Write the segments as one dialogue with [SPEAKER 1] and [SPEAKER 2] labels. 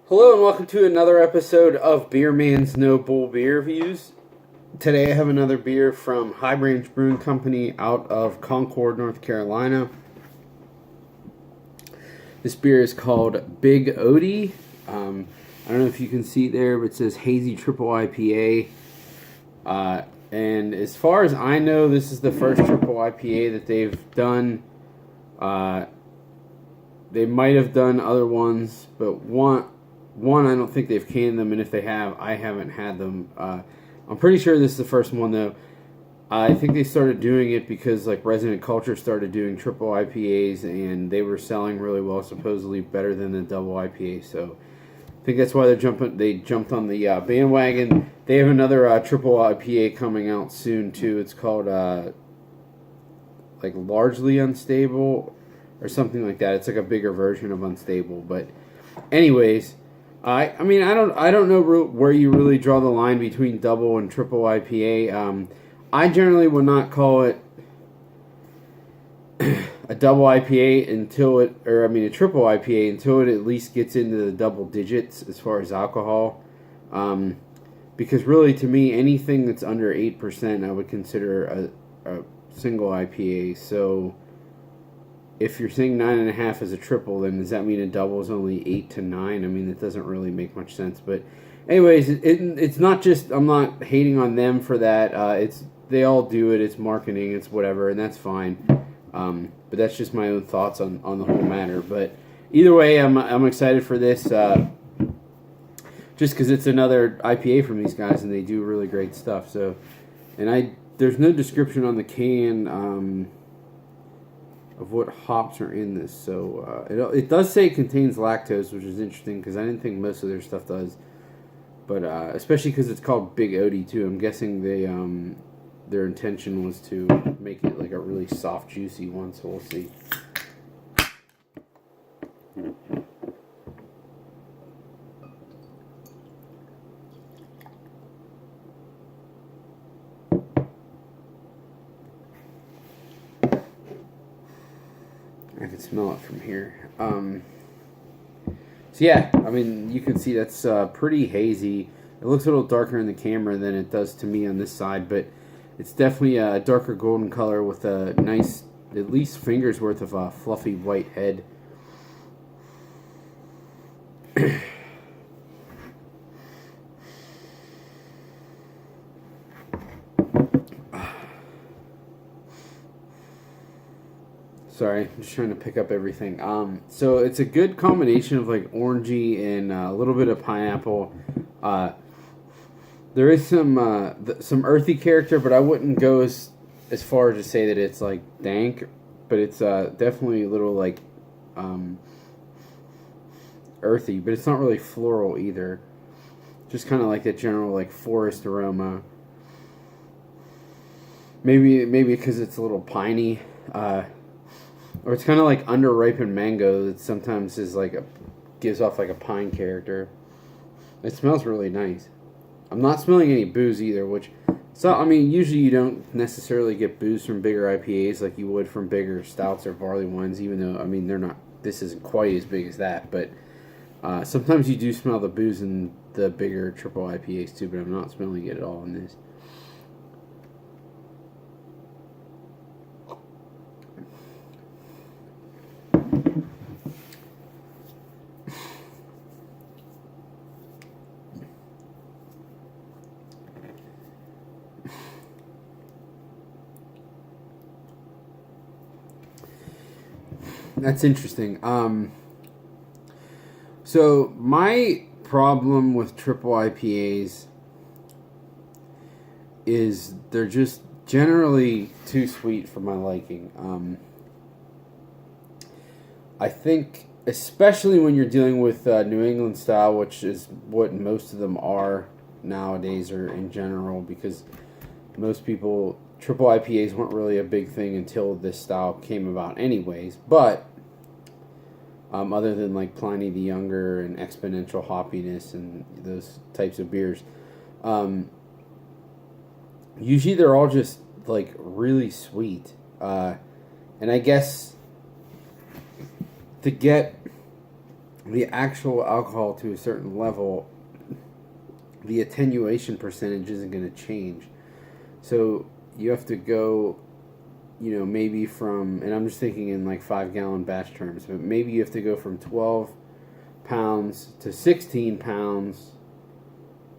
[SPEAKER 1] Hello and welcome to another episode of Beer Man's No Bull Beer Reviews. Today I have another beer from High Branch Brewing Company out of Concord, North Carolina. This beer is called Big Oaty. I don't know if you can see there, but it says Hazy Triple IPA. And as far as I know, this is the first Triple IPA that they've done. They might have done other ones, but one, I don't think they've canned them, and if they have, I haven't had them. I'm pretty sure this is the first one, though. I think they started doing it because, like, Resident Culture started doing triple IPAs, and they were selling really well, supposedly better than the double IPA. So I think that's why they jumped on the bandwagon. They have another triple IPA coming out soon too. It's called like Largely Unstable or something like that. It's like a bigger version of Unstable, but anyways. I don't know where you really draw the line between double and triple IPA. I generally would not call it a double IPA a triple IPA until it at least gets into the double digits as far as alcohol. Because really, to me, anything that's under 8% I would consider a single IPA. So if you're saying 9.5 is a triple, then does that mean a double is only 8 to 9? I mean, it doesn't really make much sense. But anyways, it's not just, I'm not hating on them for that. They all do it. It's marketing. It's whatever, and that's fine. But that's just my own thoughts on the whole matter. But either way, I'm excited for this. Just because it's another IPA from these guys, and they do really great stuff. So, and there's no description on the can. Of what hops are in this, so it does say it contains lactose, which is interesting because I didn't think most of their stuff does, but especially because it's called Big Oaty too. I'm guessing their intention was to make it like a really soft, juicy one. So we'll see. I can smell it from here. So yeah, I mean, you can see that's pretty hazy. It looks a little darker in the camera than it does to me on this side, but it's definitely a darker golden color with a nice, at least finger's worth of a fluffy white head. Sorry, I'm just trying to pick up everything. So it's a good combination of like orangey and a little bit of pineapple. There is some earthy character, but I wouldn't go as far as to say that it's like dank. But it's definitely a little like earthy, but it's not really floral either. Just kind of like that general like forest aroma. Maybe because it's a little piney. Or it's kind of like under-ripened mango that sometimes is like gives off like a pine character. It smells really nice. I'm not smelling any booze either, usually you don't necessarily get booze from bigger IPAs like you would from bigger stouts or barley wines, even though, this isn't quite as big as that, but sometimes you do smell the booze in the bigger triple IPAs too, but I'm not smelling it at all in this. That's interesting. So my problem with triple IPAs is they're just generally too sweet for my liking. I think, especially when you're dealing with New England style, which is what most of them are nowadays or in general, because most people, triple IPAs weren't really a big thing until this style came about anyways, but other than like Pliny the Younger and Exponential Hoppiness and those types of beers, usually they're all just like really sweet, and I guess to get the actual alcohol to a certain level, the attenuation percentage isn't going to change. So you have to go, maybe from, and I'm just thinking in like 5-gallon batch terms, but maybe you have to go from 12 pounds to 16 pounds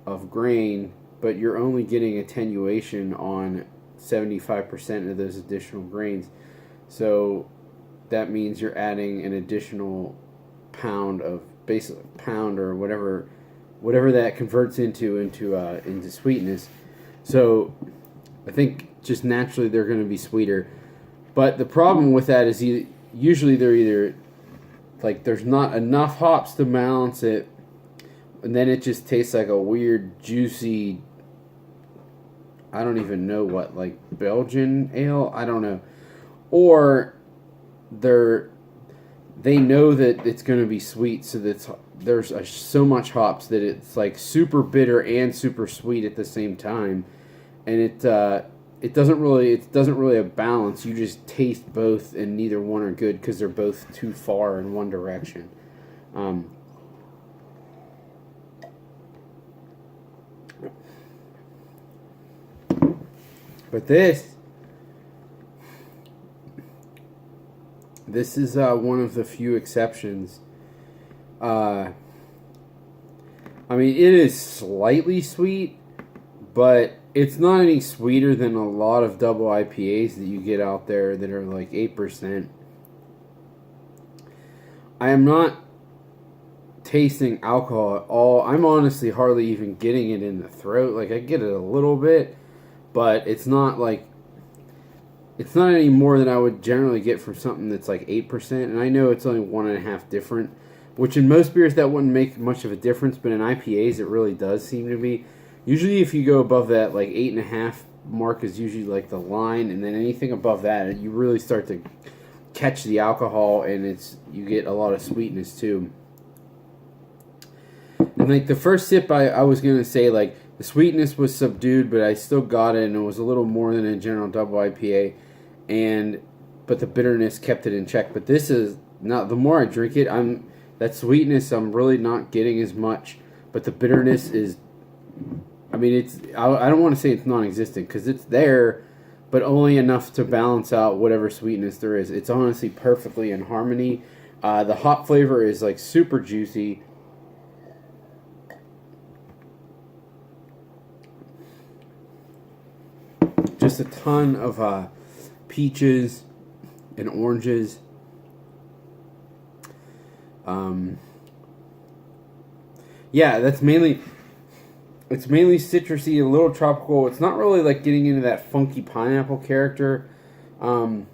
[SPEAKER 1] of grain, but you're only getting attenuation on 75% of those additional grains. So that means you're adding an additional pound of pound or whatever that converts into sweetness. So I think just naturally they're going to be sweeter. But the problem with that is usually they're either like there's not enough hops to balance it, and then it just tastes like a weird juicy, I don't even know what, like Belgian ale, I don't know, or they know that it's going to be sweet, so that there's so much hops that it's like super bitter and super sweet at the same time, and it doesn't really have balance. You just taste both, and neither one are good because they're both too far in one direction. But this is one of the few exceptions. I mean, it is slightly sweet, but it's not any sweeter than a lot of double IPAs that you get out there that are like 8%. I am not tasting alcohol at all. I'm honestly hardly even getting it in the throat. Like, I get it a little bit, but it's not any more than I would generally get from something that's like 8%. And I know it's only 1.5 different, which in most beers that wouldn't make much of a difference, but in IPAs it really does seem to be. Usually if you go above that, like 8.5 mark is usually like the line, and then anything above that, you really start to catch the alcohol, and you get a lot of sweetness too. And like the first sip, I was going to say like the sweetness was subdued, but I still got it, and it was a little more than a general double IPA, but the bitterness kept it in check. But this is not, the more I drink it, that sweetness I'm really not getting as much, but the bitterness is, I mean, I don't want to say it's non-existent, because it's there, but only enough to balance out whatever sweetness there is. It's honestly perfectly in harmony. The hop flavor is like super juicy. Just a ton of peaches and oranges. Yeah, it's mainly citrusy, a little tropical. It's not really like getting into that funky pineapple character. And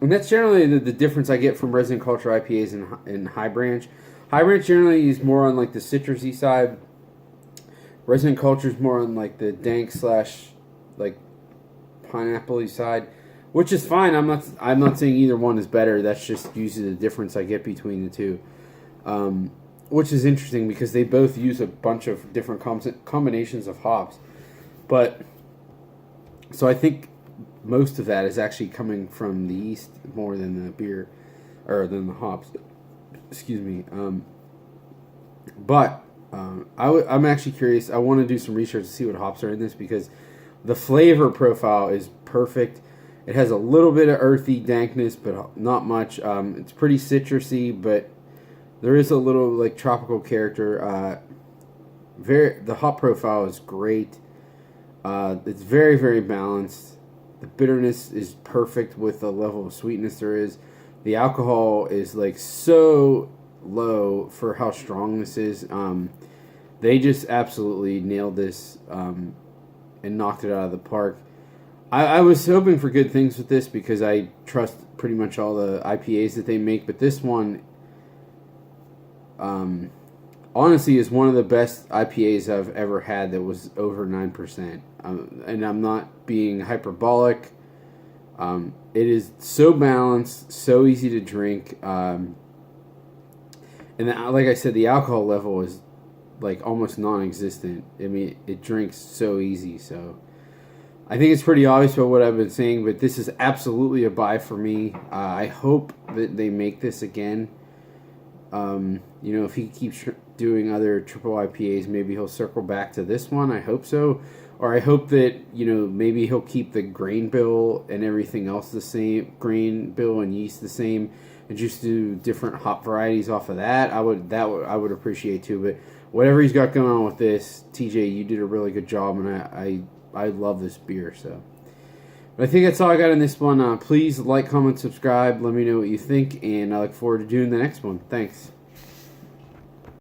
[SPEAKER 1] that's generally the difference I get from Resident Culture IPAs and High Branch. High Branch generally is more on like the citrusy side. Resident Culture is more on like the dank / like pineapple-y side, which is fine. I'm not saying either one is better. That's just usually the difference I get between the two. Which is interesting because they both use a bunch of different combinations of hops. But so I think most of that is actually coming from the yeast more than the beer, or than the hops. Excuse me. I'm actually curious. I want to do some research to see what hops are in this, because the flavor profile is perfect. It has a little bit of earthy dankness, but not much. It's pretty citrusy, but there is a little like tropical character. The hop profile is great. It's very, very balanced. The bitterness is perfect with the level of sweetness there is. The alcohol is like so low for how strong this is. They just absolutely nailed this and knocked it out of the park. I was hoping for good things with this because I trust pretty much all the IPAs that they make, but this one honestly is one of the best IPAs I've ever had that was over 9%. And I'm not being hyperbolic. It is so balanced, so easy to drink. And like I said, the alcohol level is like almost non-existent. I mean, it drinks so easy. So I think it's pretty obvious about what I've been saying, but this is absolutely a buy for me. I hope that they make this again. If he keeps doing other triple IPAs, maybe he'll circle back to this one. I hope so. Or I hope that, maybe he'll keep the grain bill and everything else the same, grain bill and yeast the same, and just do different hop varieties off of that. I would appreciate too. But whatever he's got going on with this, TJ, you did a really good job, and I love this beer. So, but I think that's all I got in this one. Please like, comment, subscribe. Let me know what you think, and I look forward to doing the next one. Thanks.